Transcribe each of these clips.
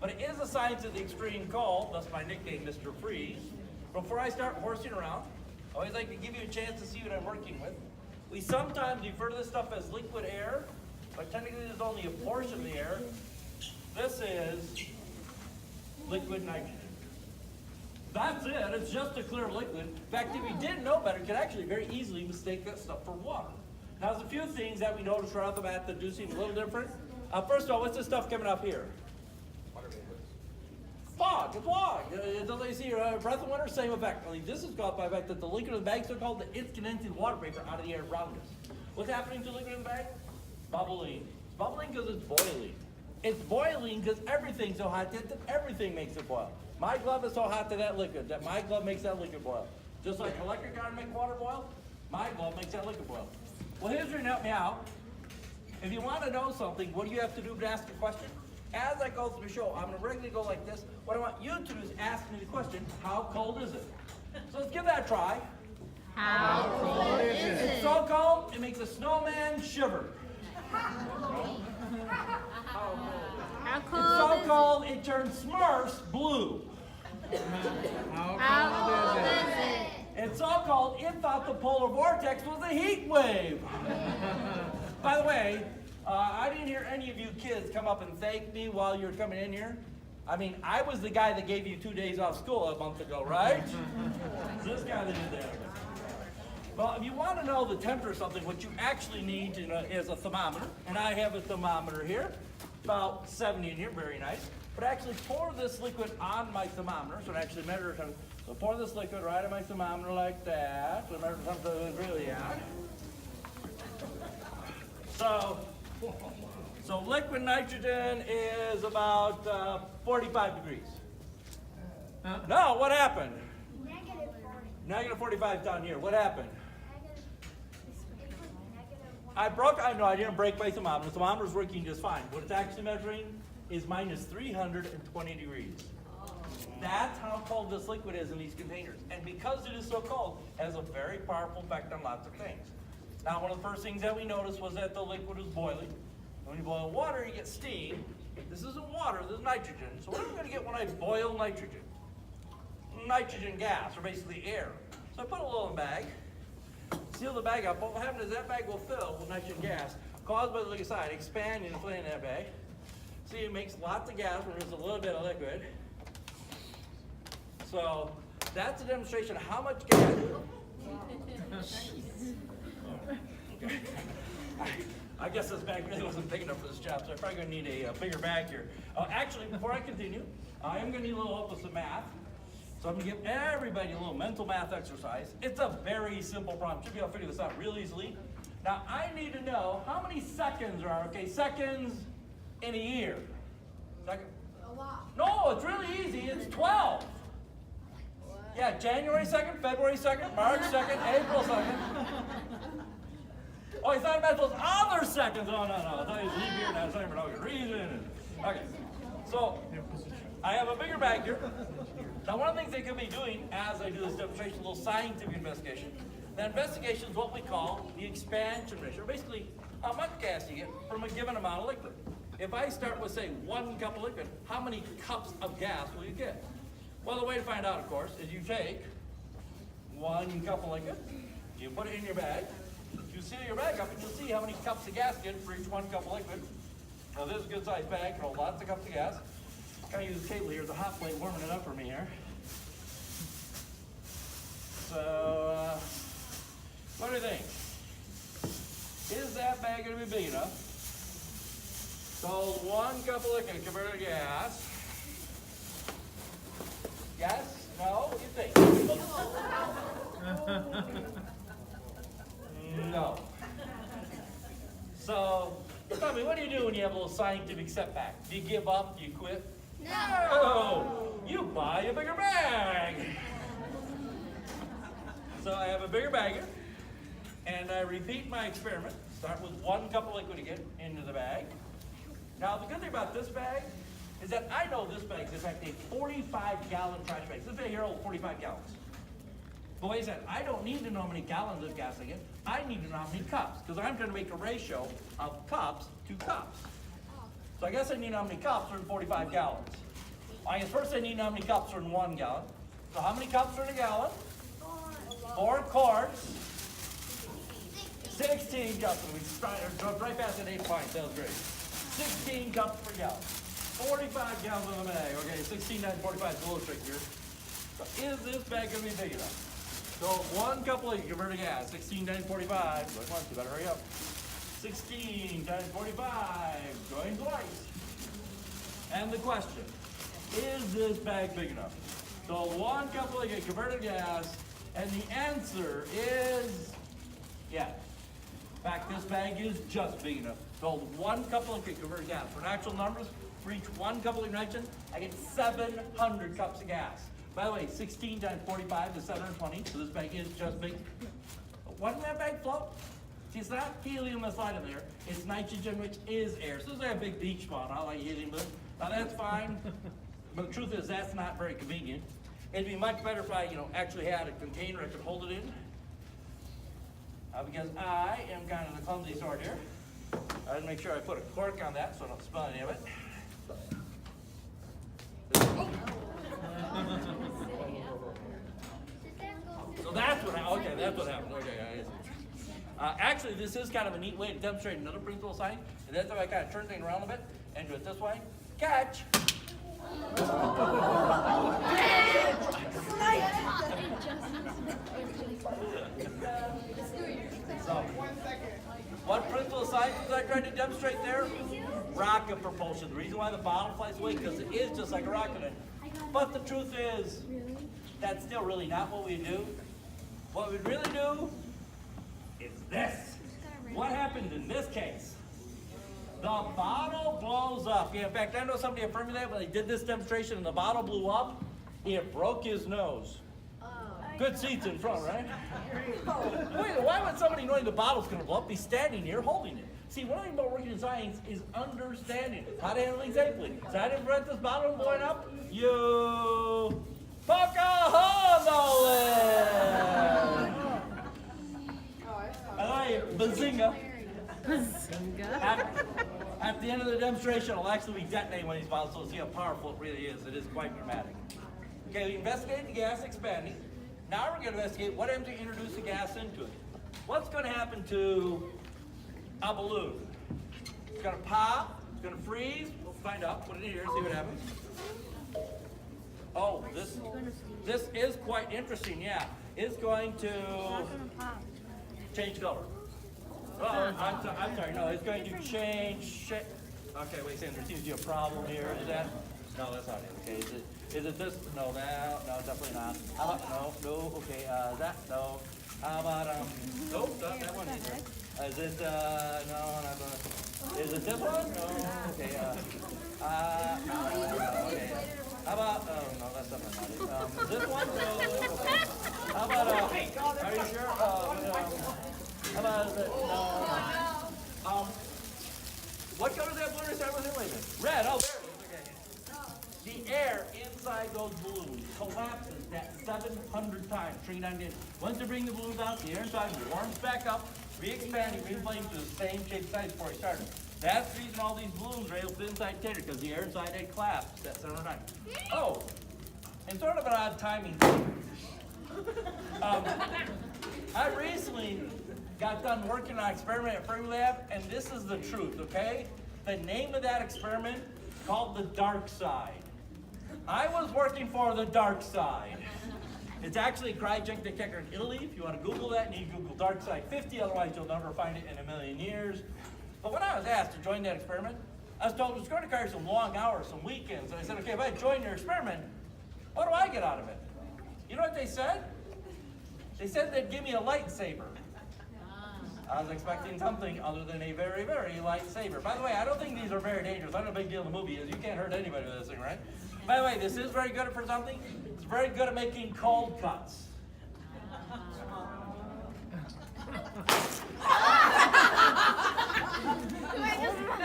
but it is a science of the extreme cold, thus my nickname, Mr. Freeze. Before I start horsing around, I always like to give you a chance to see what I'm working with. We sometimes refer to this stuff as liquid air, but technically there's only a portion of the air. This is liquid nitrogen. That's it. It's just a clear liquid. In fact, if you didn't know better, you could actually very easily mistake that stuff for water. Now, there's a few things that we notice right off the bat that do seem a little different. First of all, what's this stuff coming up here? Fog. It's fog. Don't you see your breath of water? Same effect. Only this is caused by the fact that the liquid in the bag is so called that it's condensing water vapor out of the air around us. What's happening to the liquid in the bag? Bubbling. It's bubbling because it's boiling. It's boiling because everything's so hot that everything makes it boil. My glove is so hot to that liquid that my glove makes that liquid boil. Just like electric iron makes water boil, my glove makes that liquid boil. Well, here's where you help me out. If you want to know something, what do you have to do to ask a question? As I go through the show, I'm going to regularly go like this. What I want you to do is ask me the question, how cold is it? So let's give that a try. How cold is it? It's so cold, it makes a snowman shiver. How It's cold so is cold, it turns Smurfs blue. How cold is it? It's so cold, it thought the polar vortex was a heat wave. By the way, I didn't hear any of you kids come up and thank me while you were coming in here. I mean, I was the guy that gave you 2 days off school a month ago, right? This guy that did that. Well, if you want to know the temperature of something, what you actually need to know is a thermometer. And I have a thermometer here, about 70 in here, very nice. But actually pour this liquid on my thermometer, so it actually measures something. So pour this liquid right on my thermometer like that, so it measures something that's really hot. So liquid nitrogen is about 45 degrees. No, what happened? Negative 45 down here. What happened? I didn't break my thermometer. The thermometer's working just fine. What it's actually measuring is minus 320 degrees. That's how cold this liquid is in these containers. And because it is so cold, it has a very powerful effect on lots of things. Now, one of the first things that we noticed was that the liquid was boiling. When you boil water, you get steam. This isn't water, this is nitrogen. So what am I going to get when I boil nitrogen? Nitrogen gas, or basically air. So I put a little in a bag, seal the bag up. What will happen is that bag will fill with nitrogen gas caused by the liquid side, expand and inflate in that bag. See, it makes lots of gas when there's a little bit of liquid. So that's a demonstration of how much gas. Okay. I guess this bag really wasn't big enough for this job, so I'm probably going to need a bigger bag here. Actually, before I continue, I am going to need a little help with some math. So I'm going to give everybody a little mental math exercise. It's a very simple problem. Should be able to figure this out real easily. Now, I need to know how many seconds there are. Okay, seconds in a year. Second? A lot. No, it's really easy. It's 12. Yeah, January 2nd, February 2nd, March 2nd, April 2nd. Oh, you thought about those other seconds. Oh, no. I thought you was leave here and that's for no good reason. Okay, so I have a bigger bag here. Now, one of the things they could be doing as I do this demonstration, a little scientific investigation. That investigation is what we call the expansion ratio. Basically, how much gas you get from a given amount of liquid. If I start with, say, 1 cup of liquid, how many cups of gas will you get? Well, the way to find out, of course, is you take 1 cup of liquid, you put it in your bag, you seal your bag up, and you'll see how many cups of gas you get for each 1 cup of liquid. Now, this is a good-sized bag, hold lots of cups of gas. Kind of use the table here as a hot plate, warming it up for me here. So, what do you think? Is that bag going to be big enough to hold 1 cup of liquid compared to gas? Yes? No? What do you think? No. So, tell me, what do you do when you have a little scientific setback? Do you give up? Do you quit? No! You buy a bigger bag! So I have a bigger bag here, and I repeat my experiment. Start with 1 cup of liquid again into the bag. Now, the good thing about this bag is that I know this bag is in fact a 45-gallon trash bag. This bag here holds 45 gallons. But wait a second, I don't need to know how many gallons of gas I get. I need to know how many cups, because I'm going to make a ratio of cups to cups. So I guess I need to know how many cups are in 45 gallons. I guess first I need to know how many cups are in 1 gallon. So how many cups are in a gallon? 4 quarts. 16 cups. We dropped right past at 8 pints. That was great. 16 cups per gallon. 45 gallons of lemonade. Okay, 16 times 45 is a little trickier. So is this bag going to be big enough? So 1 cup of liquid converted to gas. 16 times 45. Going once, you better hurry up. 16 times 45. Going twice. And the question, is this bag big enough? So 1 cup of liquid converted to gas, and the answer is yeah. In fact, this bag is just big enough. So 1 cup of liquid converted to gas. For actual numbers, for each 1 cup of liquid nitrogen, I get 700 cups of gas. By the way, 16 times 45 is 720, so this bag is just big. Why doesn't that bag float? See, it's not helium that's lying in there. It's nitrogen, which is air. So this is like a big beach ball, not like helium. Now that's fine, but the truth is that's not very convenient. It'd be much better if I, actually had a container I could hold it in. Because I am kind of the clumsy sort here. I didn't make sure I put a cork on that so I don't spill any of it. So that's what happened. Okay, that's what happened. Okay, actually, this is kind of a neat way to demonstrate another principle of science. And that's how I kind of turn things around a bit and do it this way. Catch! So, what principle of science was I trying to demonstrate there? Rocket propulsion. The reason why the bottle flies away because it is just like a rocket. But the truth is, that's still really not what we do. What we really do is this. What happened in this case? The bottle blows up. Yeah, in fact, I know somebody affirmed that when they did this demonstration and the bottle blew up, it broke his nose. Good seats in front, right? Wait, why would somebody knowing the bottle's going to blow up be standing here holding it? See, one thing about working in science is understanding how to handle things safely. So I didn't prevent this bottle from blowing up. You poke a hole in it. Bazinga. At the end of the demonstration, I'll actually be detonating one of these bottles, so see how powerful it really is. It is quite dramatic. Okay, we investigated the gas expanding. Now we're going to investigate what happens to introduce the gas into it. What's going to happen to a balloon? It's going to pop, it's going to freeze. We'll find out, put it in here, see what happens. Oh, this is quite interesting, yeah. It's going to change color. Oh, I'm sorry, no, it's going to change shape. Okay, wait a second, there seems to be a problem here. Is that? No, that's not it. Okay, is it this? No, that, no, definitely not. How about, no, okay, that, no. How about, nope, not that one either. Is it, no, not that. Is it this one? No, okay, okay. How about, oh, no, that's definitely not it. Is this one? No, okay. How about, are you sure? How about, is it, no. What color is that balloon I started with him? Wait a minute. Red, oh, there it is, okay. The air inside those balloons collapses that 700 times, 390 days. Once they bring the balloons out, the air inside warms back up, re-expanding, re-inflating to the same shape size before it started. That's the reason all these balloons are able to fit inside Tater, because the air inside had collapsed that 700 times. Oh, and sort of an odd timing. I recently got done working on an experiment at Fermilab, and this is the truth, okay? The name of that experiment called the dark side. I was working for the dark side. It's actually Cryogenic at Keller in Italy. If you want to Google that, you need to Google dark side 50, otherwise you'll never find it in a million years. But when I was asked to join that experiment, I was told it was going to require some long hours, some weekends. And I said, okay, if I join your experiment, what do I get out of it? You know what they said? They said they'd give me a lightsaber. I was expecting something other than a very, very light saber. By the way, I don't think these are very dangerous. I know a big deal in the movie is you can't hurt anybody with this thing, right? By the way, this is very good for something. It's very good at making cold cuts.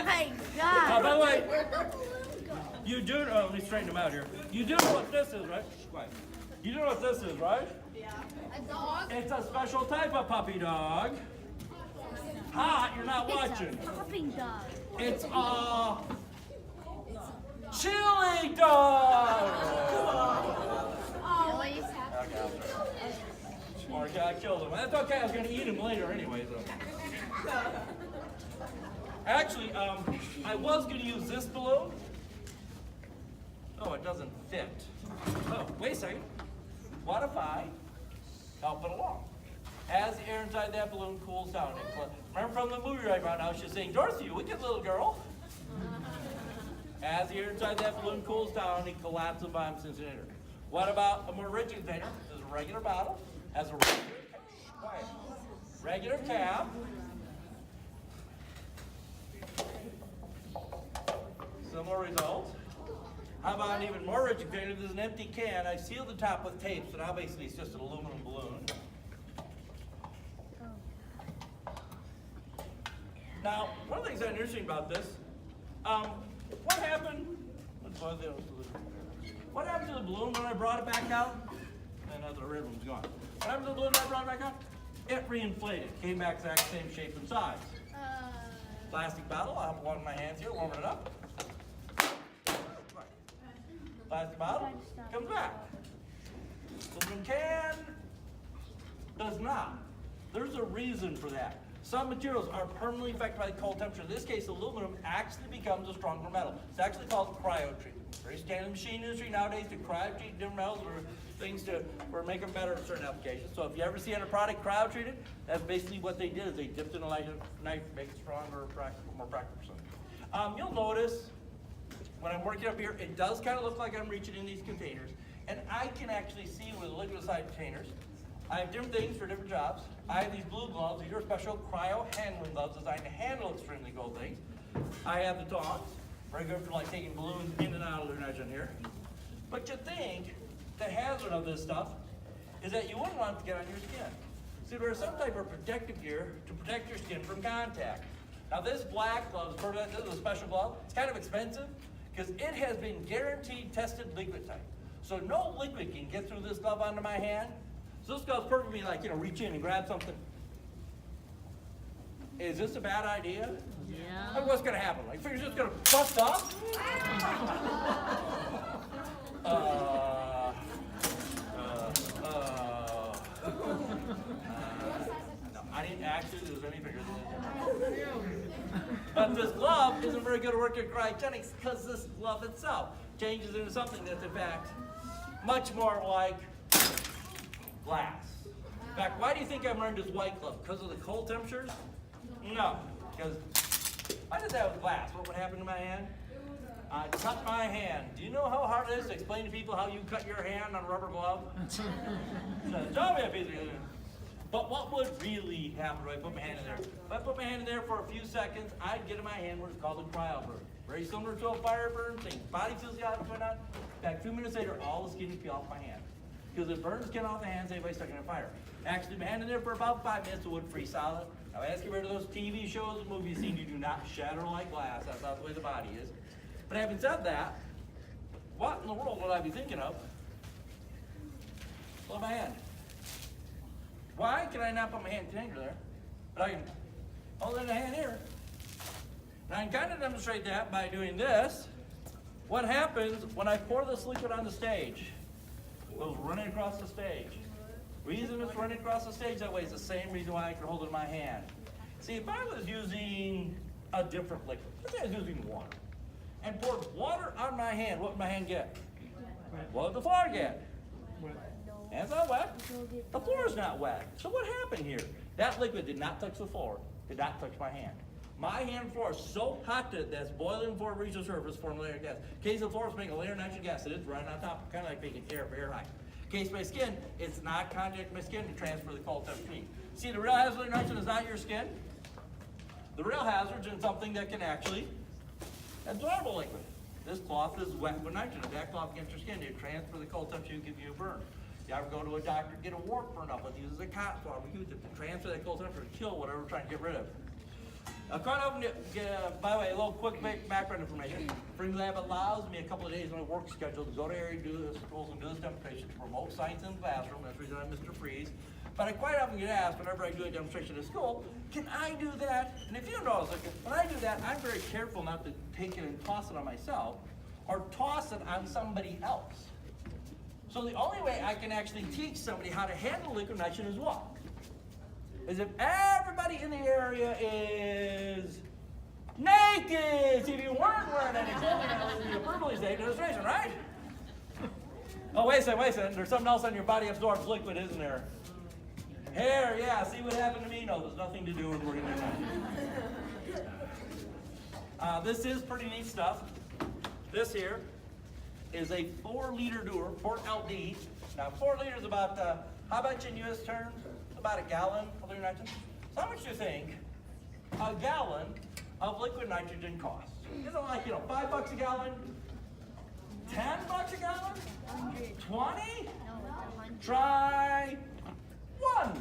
My God. By the way, you do, let me straighten them out here. You do know what this is, right? You do know what this is, right? Yeah. A dog? It's a special type of puppy dog. Hot, you're not watching. It's a puppy dog. It's a chili dog. I killed him. That's okay, I was going to eat him later anyway. So. Actually, I was going to use this balloon. Oh, it doesn't fit. Oh, wait a second. What if I help it along? As the air inside that balloon cools down. Remember from the movie right now, she's saying, Dorothy, you wicked little girl. As the air inside that balloon cools down, it collapses by himself. What about a more rigid container? This is a regular bottle, has a regular cap. Similar result. How about an even more rigid container? This is an empty can. I sealed the top with tape, so now basically it's just an aluminum balloon. Now, one of the things that's interesting about this, what happened? What happened to the balloon when I brought it back out? And the red one's gone. What happened to the balloon when I brought it back out? It reinflated, came back exact same shape and size. Plastic bottle, I have one in my hands here, warming it up. Plastic bottle, comes back. Aluminum can does not. There's a reason for that. Some materials are permanently affected by the cold temperature. In this case, aluminum actually becomes a stronger metal. It's actually called cryo treatment. Very standard in the machine industry nowadays to cryo treat different metals or things to make them better in certain applications. So if you ever see on a product cryo treated, that's basically what they did is they dipped in a knife to make it stronger, more practical. You'll notice when I'm working up here, it does kind of look like I'm reaching in these containers. And I can actually see with liquid-side containers, I have different things for different jobs. I have these blue gloves. These are special cryo handling gloves designed to handle extremely cold things. I have the tongs, very good for like taking balloons in and out of the nitrogen here. But you think the hazard of this stuff is that you wouldn't want it to get on your skin. See, there's some type of protective gear to protect your skin from contact. Now this black glove, this is a special glove. It's kind of expensive because it has been guaranteed tested liquid type. So no liquid can get through this glove onto my hand. So this goes perfectly like, reach in and grab something. Is this a bad idea? Yeah. Like, what's going to happen? Like, finger's just going to bust off? No, I didn't actually lose any fingers in this. But this glove isn't very good at working at cryogenics because this glove itself changes into something that's in fact much more like glass. In fact, why do you think I'm wearing this white glove? Because of the cold temperatures? No, because if I did that with glass, what would happen to my hand? I cut my hand. Do you know how hard it is to explain to people how you cut your hand on a rubber glove? Tell me a piece of it. But what would really happen if I put my hand in there? If I put my hand in there for a few seconds, I'd get in my hand what is called a cryo burn. Very similar to a fire burn thing. Body physiology going on. In fact, 2 minutes later, all the skin would peel off my hand. Because it burns skin off the hands, anybody stuck in a fire. Actually, my hand in there for about 5 minutes, it would freeze solid. Now, as compared to those TV shows and movies you've seen, you do not shatter like glass. That's not the way the body is. But having said that, what in the world would I be thinking of? Look at my hand. Why can I not put my hand in there? But I can hold it in the hand here. Now I can kind of demonstrate that by doing this. What happens when I pour this liquid on the stage? It goes running across the stage. Reason it's running across the stage that way is the same reason why I can hold it in my hand. See, if I was using a different liquid, let's say I was using water, and poured water on my hand, what would my hand get? What would the floor get? Hand's not wet. The floor is not wet. So what happened here? That liquid did not touch the floor, did not touch my hand. My hand floor is so hot that that's boiling before it reaches the surface, forming a layer of gas. In case the floor is making a layer of nitrogen gas, it is right on top, kind of like making air very high. In case my skin, it's not contact with my skin to transfer the cold temperature. See, the real hazard of nitrogen is not your skin. The real hazard is in something that can actually absorb a liquid. This cloth is wet with nitrogen. If that cloth gets your skin, it transfer the cold temperature and give you a burn. You ever go to a doctor and get a wart burned up, let's use a cotton swab. We use it to transfer that cold temperature and kill whatever we're trying to get rid of. Quite often, by the way, a little quick background information. Free Lab allows me a couple of days on a work schedule to go to area, do the schools, and do this demonstration to promote science in the classroom. That's the reason I'm Mr. Freeze. But I quite often get asked whenever I do a demonstration at school, can I do that? And if you don't know, when I do that, I'm very careful not to take it and toss it on myself or toss it on somebody else. So the only way I can actually teach somebody how to handle liquid nitrogen is what? is if everybody in the area is naked. See, if you weren't wearing any clothing, that would be a perfectly safe demonstration, right? Oh, wait a second. There's something else on your body absorbs liquid, isn't there? Hair, yeah. See what happened to me? No, there's nothing to do with what we're going to do now. This is pretty neat stuff. This here is a 4-liter dewar, 4LD. Now, 4 liters about, how about you in U.S. terms? About a gallon of liquid nitrogen. So how much do you think a gallon of liquid nitrogen costs? Is it like, $5 a gallon? $10 a gallon? 20? Try $1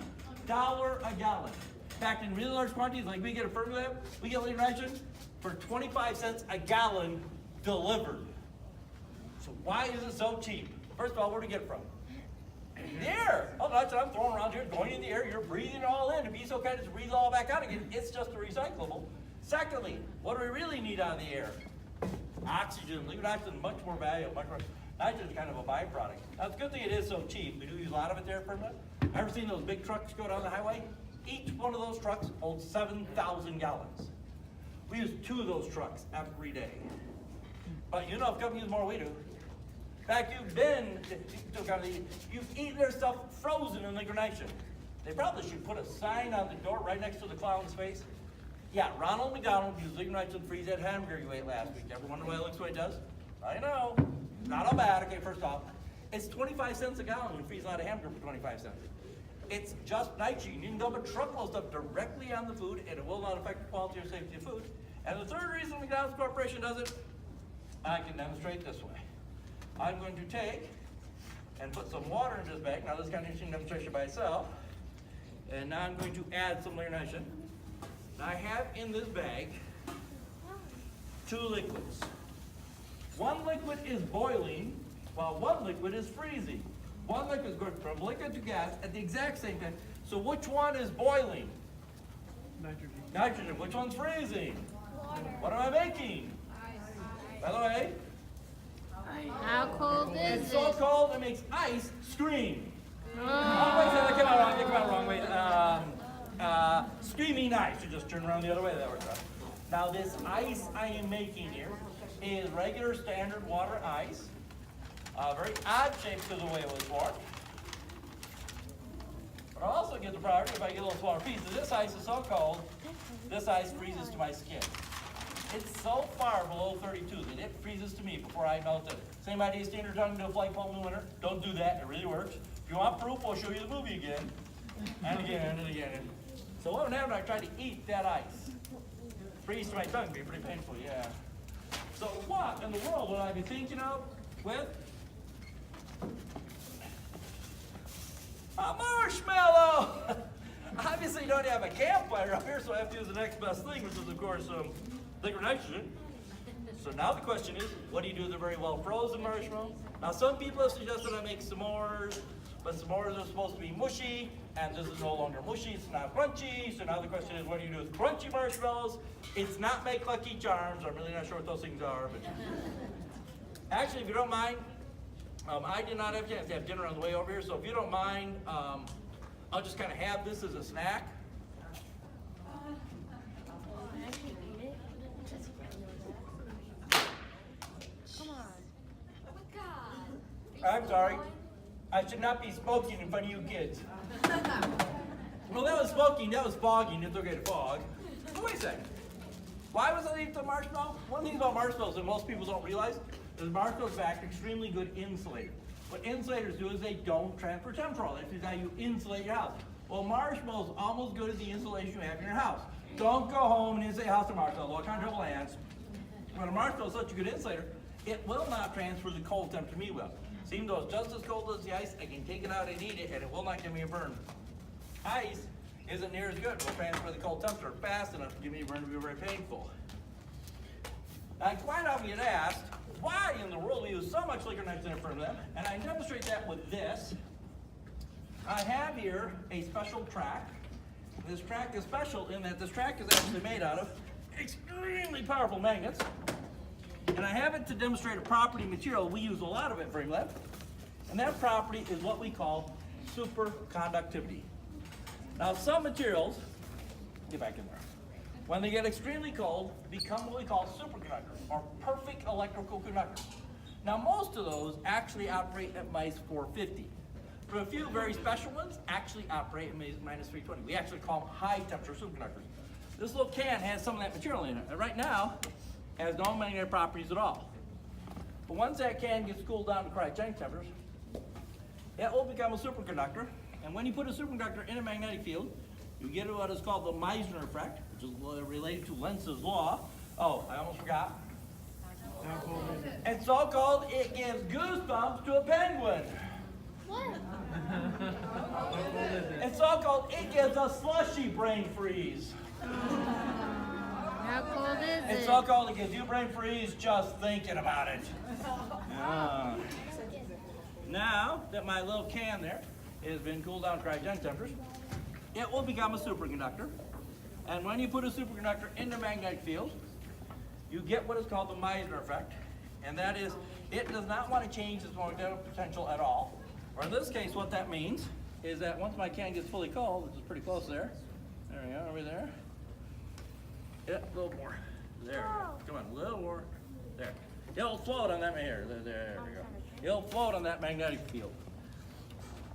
a gallon. In fact, in really large quantities, like we get a Fermi lab, we get liquid nitrogen for 25 cents a gallon delivered. So why is it so cheap? First of all, where do you get it from? The air. Oh, that's what I'm throwing around here, going in the air, you're breathing it all in. To be so kind of breathe it all back out again, it's just a recyclable. Secondly, what do we really need out of the air? Oxygen. Liquid nitrogen is much more valuable. Nitrogen is kind of a byproduct. Now, the good thing it is so cheap. We do use a lot of it there for a minute. Ever seen those big trucks go down the highway? Each one of those trucks holds 7,000 gallons. We use 2 of those trucks every day. But if companies use more, we do. In fact, you've eaten their stuff frozen in liquid nitrogen. They probably should put a sign on the door right next to the clown's face. Yeah, Ronald McDonald used liquid nitrogen to freeze that hamburger you ate last week. Ever wonder why it looks the way it does? I know. Not all bad. Okay, first off, it's 25 cents a gallon when you freeze out a hamburger for 25 cents. It's just nitrogen. You can dump a truckload of stuff directly on the food, and it will not affect the quality or safety of food. And the third reason McDonald's Corporation does it, I can demonstrate this way. I'm going to take and put some water in this bag. Now, this is kind of interesting demonstration by itself. And now I'm going to add some liquid nitrogen. Now, I have in this bag 2 liquids. One liquid is boiling, while one liquid is freezing. One liquid is going from liquid to gas at the exact same time. So which one is boiling? Nitrogen. Nitrogen. Which one's freezing? Water. What am I making? Ice. By the way, How cold is it's so cold it makes ice scream. Oh. Wait, that came out wrong. Wait, screaming ice. You just turn around the other way. That works out. Now this ice I am making here is regular standard water ice. Very odd shape to the way it was formed. But I also get the priority if I get a little smaller piece. This ice is so cold, this ice freezes to my skin. It's so far below 32 that it freezes to me before I melt it. Same idea, standard tongue to a flagpole in the winter. Don't do that, it really works. If you want proof, I'll show you the movie again. And again, and again. So what would happen if I tried to eat that ice? Freeze to my tongue, be pretty painful, yeah. So what in the world would I be thinking of with a marshmallow? Obviously, you don't have a campfire up here, so I have to use the next best thing, which is, of course, liquid nitrogen. So now the question is, what do you do with a very well frozen marshmallow? Now, some people have suggested I make s'mores, but s'mores are supposed to be mushy, and this is no longer mushy, it's not crunchy. So now the question is, what do you do with crunchy marshmallows? It's not make Lucky Charms. I'm really not sure what those things are. But actually, if you don't mind, I did not have a chance to have dinner on the way over here, so if you don't mind, I'll just kind of have this as a snack. I'm sorry. I should not be smoking in front of you kids. Well, that was smoking, that was fogging. It's okay to fog. But wait a second. Why was I eating the marshmallow? One thing about marshmallows that most people don't realize is marshmallows are actually extremely good insulators. What insulators do is they don't transfer temperature. That's how you insulate your house. Well, marshmallows are almost good as the insulation you have in your house. Don't go home and insulate your house with marshmallows. All kinds of trouble ants. When a marshmallow is such a good insulator, it will not transfer the cold temperature to me well. Even though it's just as cold as the ice, I can take it out and eat it, and it will not give me a burn. Ice isn't near as good. It will transfer the cold temperature fast enough to give me a burn to be very painful. Now, quite often get asked, why in the world we use so much liquid nitrogen in front of them? And I demonstrate that with this. I have here a special track. This track is special in that this track is actually made out of extremely powerful magnets. And I have it to demonstrate a property material. We use a lot of it for lab. And that property is what we call superconductivity. Now some materials, get back in there, when they get extremely cold, become what we call superconductors, or perfect electrical conductors. Now most of those actually operate at -450. But a few very special ones actually operate at -320. We actually call them high temperature superconductors. This little can has some of that material in it. And right now, it has no magnetic properties at all. But once that can gets cooled down to cryogenic temperatures, it will become a superconductor. And when you put a superconductor in a magnetic field, you get what is called the Meissner effect, which is related to Lenz's law. Oh, I almost forgot. It's so called it gives goosebumps to a penguin. What? It's so called it gives a slushy brain freeze. How cold is It's it? so called it gives you brain freeze just thinking about it. Now that my little can there has been cooled down to cryogenic temperatures, it will become a superconductor. And when you put a superconductor in the magnetic field, you get what is called the Meissner effect. And that is, it does not want to change its magnetic potential at all. Or in this case, what that means is that once my can gets fully cold, which is pretty close there, there we go, over there. Yeah, a little more. There. Come on, a little more. There. It'll float on that here. There we go. It'll float on that magnetic field.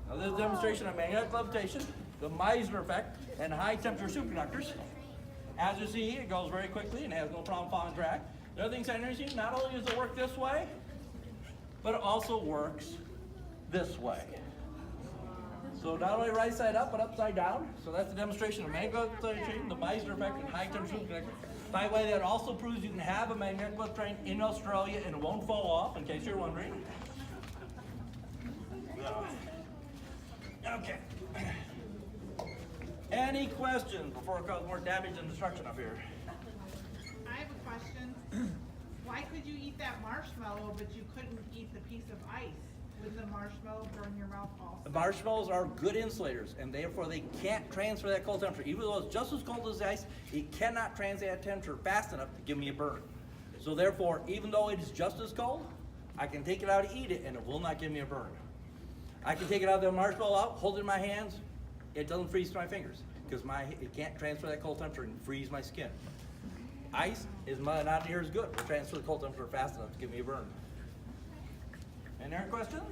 Now this is a demonstration of magnetic levitation, the Meissner effect, and high temperature superconductors. As you see, it goes very quickly and has no problem following track. The other things I noticed, not only does it work this way, but it also works this way. So not only right side up, but upside down. So that's a demonstration of magnetic levitation, the Meissner effect, and high temperature superconductor. By the way, that also proves you can have a magnetic left train in Australia and it won't fall off, in case you're wondering. Okay. Any questions before it causes more damage and destruction up here? I have a question. Why could you eat that marshmallow, but you couldn't eat the piece of ice? Would the marshmallow burn your mouth also? The marshmallows are good insulators, and therefore they can't transfer that cold temperature. Even though it's just as cold as the ice, it cannot transfer that temperature fast enough to give me a burn. So therefore, even though it is just as cold, I can take it out and eat it, and it will not give me a burn. I can take it out of the marshmallow out, hold it in my hands, it doesn't freeze to my fingers, because it can't transfer that cold temperature and freeze my skin. Ice is not near as good. It will transfer the cold temperature fast enough to give me a burn. Any other questions?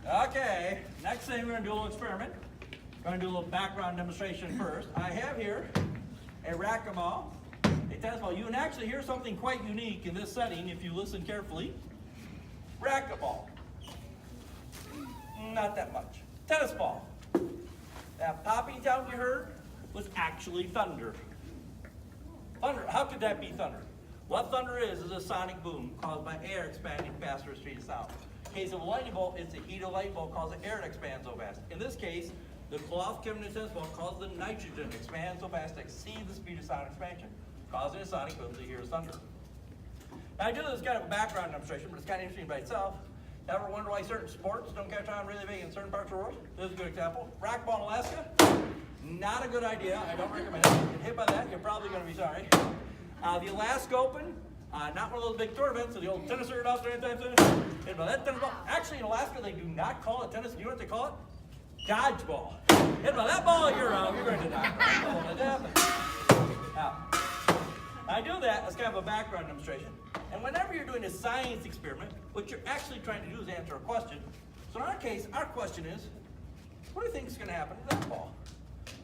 Okay, next thing we're going to do a little experiment. We're going to do a little background demonstration first. I have here a racquetball, a tennis ball. You can actually hear something quite unique in this setting if you listen carefully. Racquetball. Not that much. Tennis ball. That popping sound you heard was actually thunder. Thunder. How could that be thunder? What thunder is a sonic boom caused by air expanding faster at speed of sound. In case of a lightning bolt, it's the heat of a lightning bolt causing air to expand so fast. In this case, the cloth coming in the tennis ball causes the nitrogen to expand so fast to exceed the speed of sound expansion, causing a sonic boom to hear thunder. Now I do this kind of a background demonstration, but it's kind of interesting by itself. Ever wonder why certain sports don't catch on really big in certain parts of the world? This is a good example. Racquetball in Alaska, not a good idea. I don't recommend it. If you get hit by that, you're probably going to be sorry. The Alaska Open, not one of those big tournaments, so the old tennis circuit out there anytime soon. Hit by that tennis ball. Actually, in Alaska, they do not call it tennis. You know what they call it? Dodgeball. Hit by that ball, you're out. You're going to die. Now, I do that as kind of a background demonstration. And whenever you're doing a science experiment, what you're actually trying to do is answer a question. So in our case, our question is, what do you think is going to happen to that ball?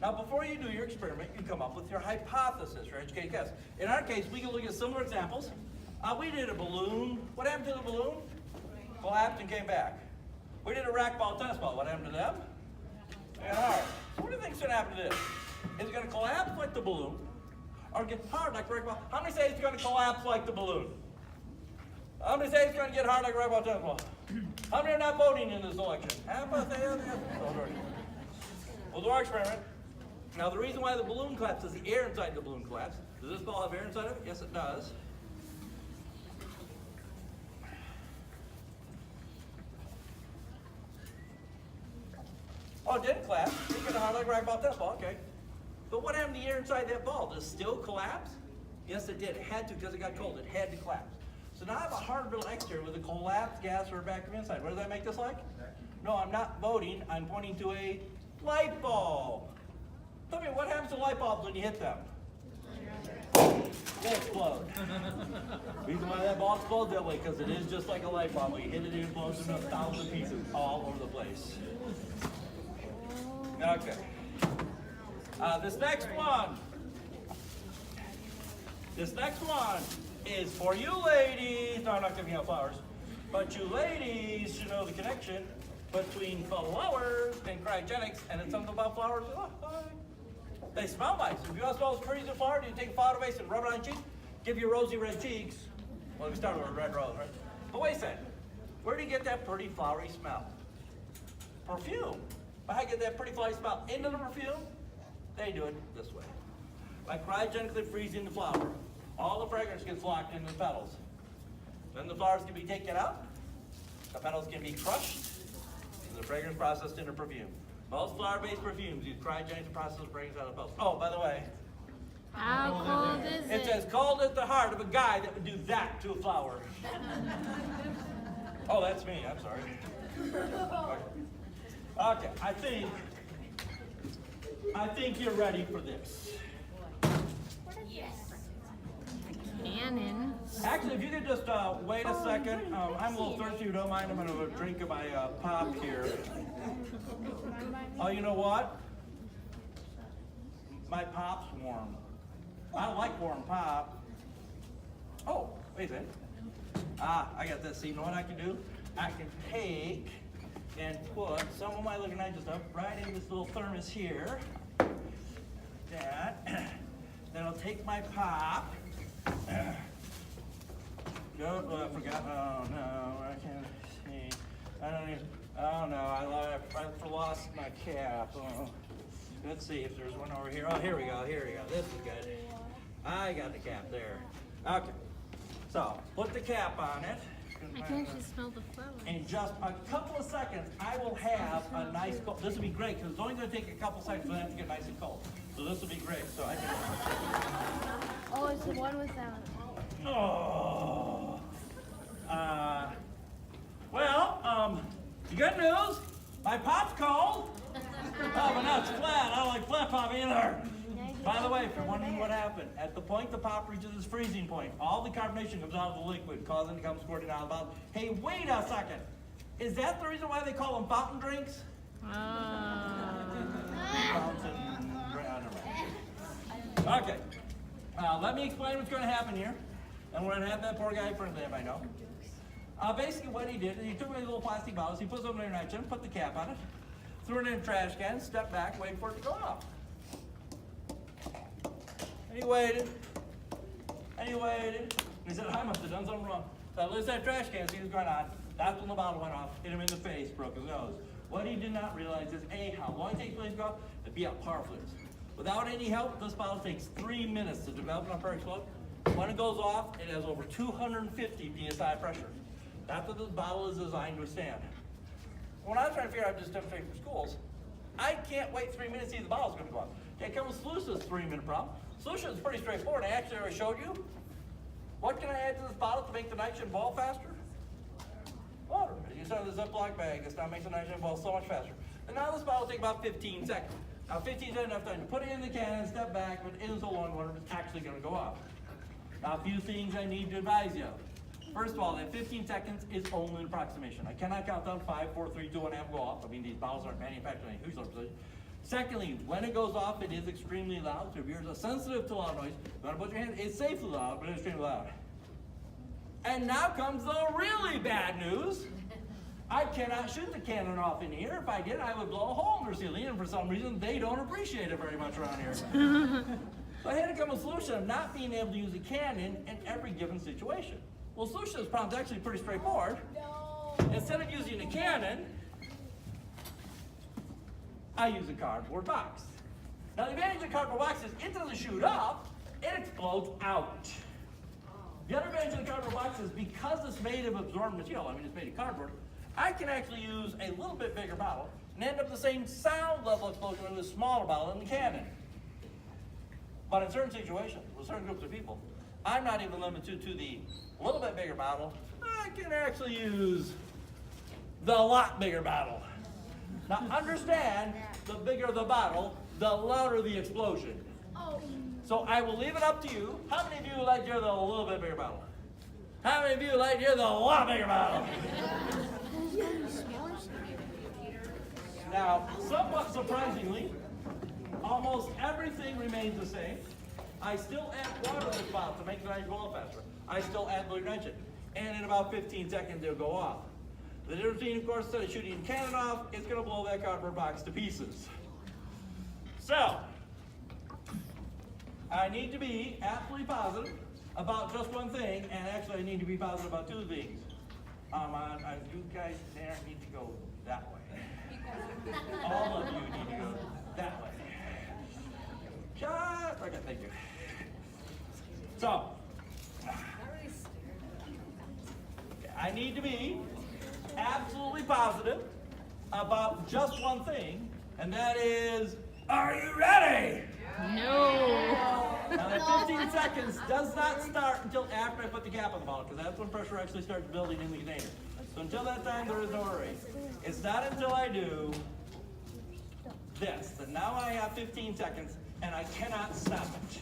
Now, before you do your experiment, you come up with your hypothesis, your educated guess. In our case, we can look at similar examples. We did a balloon. What happened to the balloon? Collapsed and came back. We did a racquetball, tennis ball. What happened to them? And hard. So what do you think is going to happen to this? Is it going to collapse like the balloon, or get hard like the racquetball? How many say it's going to collapse like the balloon? How many say it's going to get hard like a racquetball, tennis ball? How many are not voting in this election? We'll do our experiment. Now, the reason why the balloon collapses, the air inside the balloon collapses. Does this ball have air inside of it? Yes, it does. Oh, it didn't collapse. It's going to hard like a racquetball, tennis ball. Okay. But what happened to the air inside that ball? Does it still collapse? Yes, it did. It had to because it got cold. It had to collapse. So now I have a hard little exterior with a collapsed gas or a vacuum inside. What does that make this like? No, I'm not voting. I'm pointing to a Light bulb. Tell me, what happens to light bulbs when you hit them? They explode. Reason why that bulb explodes that way, because it is just like a light bulb. When you hit it, it explodes into 1,000 pieces all over the place. Okay. This next one is for you ladies. No, I'm not giving out flowers. But you ladies should know the connection between flowers and cryogenics, and it's something about flowers. They smell nice. If you want to smell the trees and flowers, you take a flower vase and rub it on your cheeks, give you rosy red cheeks. Well, we started with a red rose, right? But wait a second. Where do you get that pretty flowery smell? Perfume. But how do you get that pretty flowery smell into the perfume? They do it this way. By cryogenically freezing the flower, all the fragrance gets locked into the petals. Then the flowers can be taken out, the petals can be crushed, and the fragrance processed into perfume. Most flower-based perfumes use cryogenics to process the fragrance out of the petals. Oh, by the way, How cold is it's it? as cold as the heart of a guy that would do that to a flower. Oh, that's me, I'm sorry. Okay, I think you're ready for this. Cannon. Actually, if you could just wait a second. I'm a little thirsty, if you don't mind. I'm going to drink of my pop here. Oh, you know what? My pop's warm. I don't like warm pop. Oh, wait a minute. I got this. See, you know what I can do? I can take and put some of my liquid stuff right in this little thermos here. That. Then I'll take my pop. I forgot. Oh no, I can't see. I don't even. Oh no, I lost my cap. Oh. Let's see if there's one over here. Oh, here we go. Here we go. This is good. I got the cap there. Okay. So put the cap on it. I can actually smell the flower. In just a couple of seconds, I will have a nice cold. This will be great because it's only going to take a couple seconds for that to get nice and cold. So this will be great. So I can. Oh, it's the one without. Oh. Well, the good news, my pop's cold. Oh, but now it's flat. I don't like flat pop either. By the way, if you're wondering what happened, at the point the pop reaches its freezing point, all the carbonation comes out of the liquid, causing it to come squirting out of the bottle. Hey, wait a second. Is that the reason why they call them fountain drinks? Okay. Let me explain what's going to happen here. And we're going to have that poor guy in front of them, I know. Basically what he did is he took one of these little plastic bottles, he put them in a nitrogen, put the cap on it, threw it in a trash can, stepped back, waited for it to go off. And he waited. And he waited. And he said, I must have done something wrong. So I lifted that trash can, see what's going on. That's when the bottle went off, hit him in the face, broke his nose. What he did not realize is A, how long it takes for it to go off, and B, how powerful it is. Without any help, this bottle takes 3 minutes to develop enough pressure explode. When it goes off, it has over 250 psi pressure. That's what this bottle is designed to withstand. When I was trying to figure out this demonstration for schools, I can't wait 3 minutes to see the bottle's going to go off. Okay, come with solution's 3-minute problem. Solution is pretty straightforward. I actually already showed you. What can I add to this bottle to make the nitrogen boil faster? Water. As you saw the Ziploc bag, this now makes the nitrogen boil so much faster. And now this bottle will take about 15 seconds. Now 15 seconds enough time to put it in the can, step back, but it isn't so long water, it's actually going to go off. Now a few things I need to advise you. First of all, that 15 seconds is only an approximation. I cannot count down 5, 4, 3, 2, 1, and go off. I mean, these bottles aren't manufactured in a huge precision. Secondly, when it goes off, it is extremely loud. So if you're sensitive to loud noise, you want to put your hand, it's safely loud, but it's extremely loud. And now comes the really bad news. I cannot shoot the cannon off in here. If I did, I would blow a hole in their ceiling, and for some reason, they don't appreciate it very much around here. So I had to come up with a solution of not being able to use a cannon in every given situation. Well, the solution to this problem is actually pretty straightforward. Instead of using a cannon, I use a cardboard box. Now, the advantage of a cardboard box is it doesn't shoot up, it explodes out. The other advantage of the cardboard box is because it's made of absorbent material, I mean it's made of cardboard, I can actually use a little bit bigger bottle and end up the same sound level explosion with a smaller bottle in the cannon. But in certain situations, with certain groups of people, I'm not even limited to the little bit bigger bottle. I can actually use the lot bigger bottle. Now understand, the bigger the bottle, the louder the explosion. So I will leave it up to you. How many of you would like to hear the little bit bigger bottle? How many of you would like to hear the lot bigger bottle? Now, somewhat surprisingly, almost everything remains the same. I still add water to this bottle to make the nitrogen boil faster. I still add nitrogen. And in about 15 seconds, they'll go off. The difference between, of course, instead of shooting a cannon off, it's going to blow that cardboard box to pieces. So, I need to be absolutely positive about just one thing, and actually I need to be positive about two things. You guys there need to go that way. All of you need to go that way. Just, okay, thank you. So, I need to be absolutely positive about just one thing, and that is, are you ready? No. Now that 15 seconds does not start until after I put the cap on the bottle, because that's when pressure actually starts building in the container. So until that time, there is no hurry. It's not until I do this, that now I have 15 seconds, and I cannot stop it.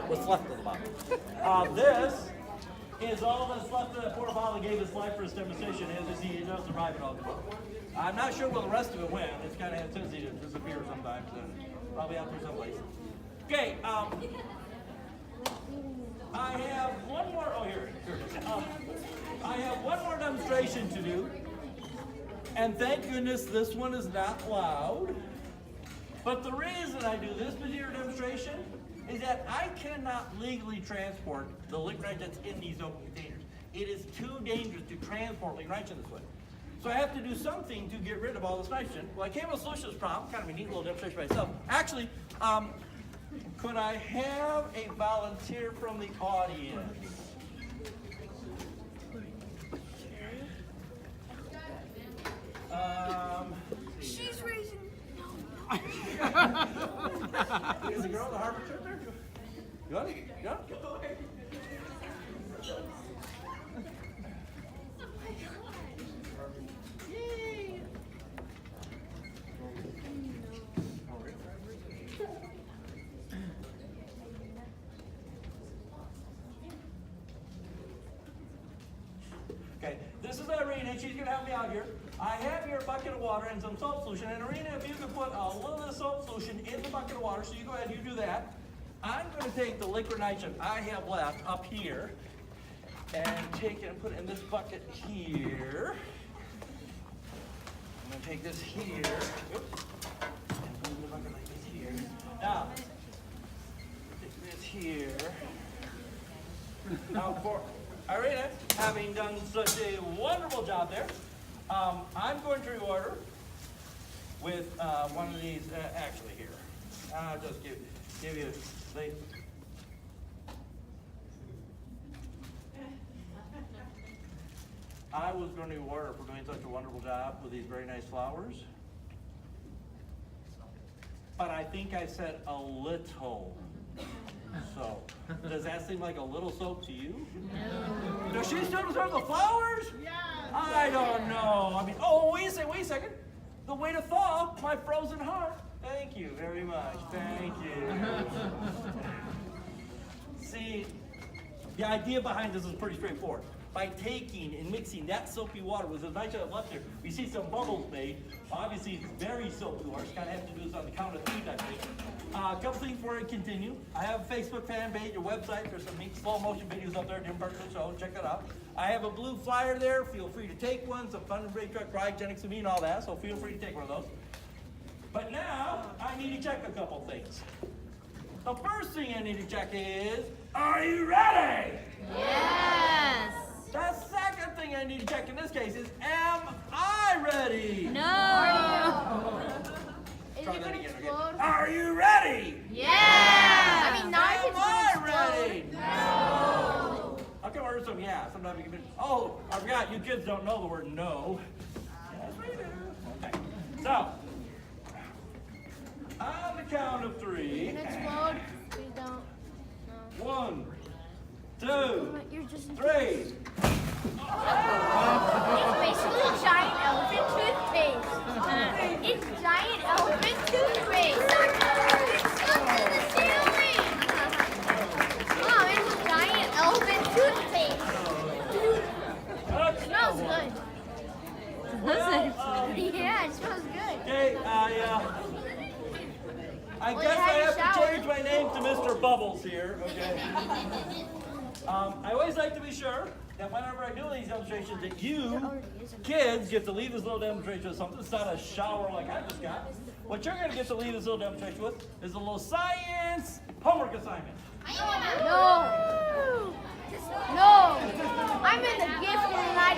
What's left of the bottle. This is all that's left of that porta potty gave his life for his demonstration. As he does survive it all. I'm not sure where the rest of it went. It's kind of had a tendency to disappear sometimes, and probably out there someplace. Okay, I have one more. Oh, here it is. I have one more demonstration to do, and thank goodness this one is not loud. But the reason I do this particular demonstration is that I cannot legally transport the liquid nitrogen that's in these open containers. It is too dangerous to transport liquid nitrogen this way. So I have to do something to get rid of all this nitrogen. Well, I came up with a solution to this problem, kind of a neat little demonstration by myself. Actually, could I have a volunteer from the audience? She's raising. Is the girl the Harvard trip there? You want it? You want it? Yay! Okay, this is Irina. She's going to help me out here. I have here a bucket of water and some salt solution. And Irina, if you could put a little bit of salt solution in the bucket of water, so you go ahead and you do that. I'm going to take the liquid nitrogen I have left up here and take it and put it in this bucket here. I'm going to take this here. Oops. And put it in the bucket like this here. Now, take this here. Now, for Irina, having done such a wonderful job there, I'm going to reorder with one of these, actually here. I'll just give you the. I was going to order for doing such a wonderful job with these very nice flowers. But I think I said a little. So, does that seem like a little soap to you? No. Does she still deserve the flowers? Yes. I don't know. I mean, oh, wait a second. The way to thaw my frozen heart. Thank you very much. Thank you. See, the idea behind this is pretty straightforward. By taking and mixing that soapy water with the nitrogen left there, we see some bubbles made. Obviously, it's very soapy water. Just kind of have to do this on the count of 3 type thing. A couple things before I continue. I have a Facebook fan page, a website. There's some neat slow motion videos up there, different parts of the show. Check that out. I have a blue flyer there. Feel free to take one. Some fun and great truck cryogenics and all that. So feel free to take one of those. But now I need to check a couple things. The first thing I need to check is, are you ready? Yes. The second thing I need to check in this case is, am I ready? No. Is Try it that gonna again, okay? explode? Are you ready? Yeah! I mean, not if Am it's I gonna explode. ready? No. How come I heard some yeah? Sometimes you can be, oh, I forgot, you kids don't know the word no. Yes, we do. Okay. So, on the count of three. Can it explode? Please don't. No. 1, 2, You're just 3. It's basically a giant elephant toothpaste. It's giant elephant toothpaste. Stuck to the ceiling. Mom, it's a giant elephant toothpaste. It smells good. Yeah, it smells good. Okay, I Well, guess you I had have your to shower. change my name to Mr. Bubbles here, okay? I always like to be sure that whenever I do these demonstrations that you kids get to leave this little demonstration with something. It's not a shower like I just got. What you're going to get to leave this little demonstration with is a little science homework assignment. No. No. I'm in the gifted and I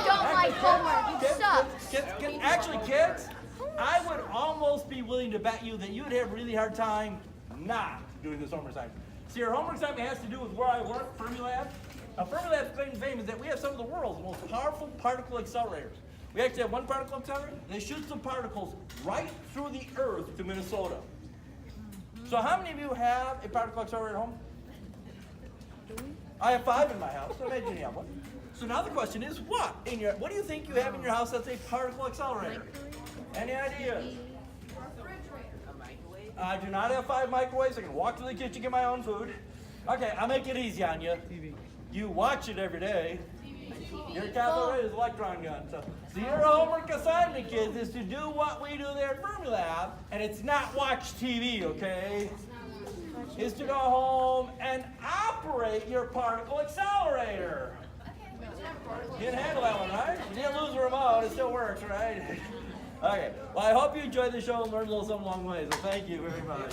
don't like homework. It sucks. Actually, kids, I would almost be willing to bet you that you would have a really hard time not doing this homework assignment. See, your homework assignment has to do with where I work, Fermilab. Now, Fermilab's claim to fame is that we have some of the world's most powerful particle accelerators. We actually have one particle accelerator, and they shoot some particles right through the Earth to Minnesota. So how many of you have a particle accelerator at home? I have 5 in my house, so imagine you have one. So now the question is, what do you think you have in your house that's a particle accelerator? Any ideas? I do not have 5 microwaves. I can walk to the kitchen, get my own food. Okay, I'll make it easy on you. You watch it every day. Your cathode ray is electron gun. So your homework assignment, kids, is to do what we do there at Fermilab, and it's not watch TV, okay? Is to go home and operate your particle accelerator. You can handle that one, right? You didn't lose the remote, it still works, right? Okay, well, I hope you enjoyed the show and learned a little something along the way, so thank you very much.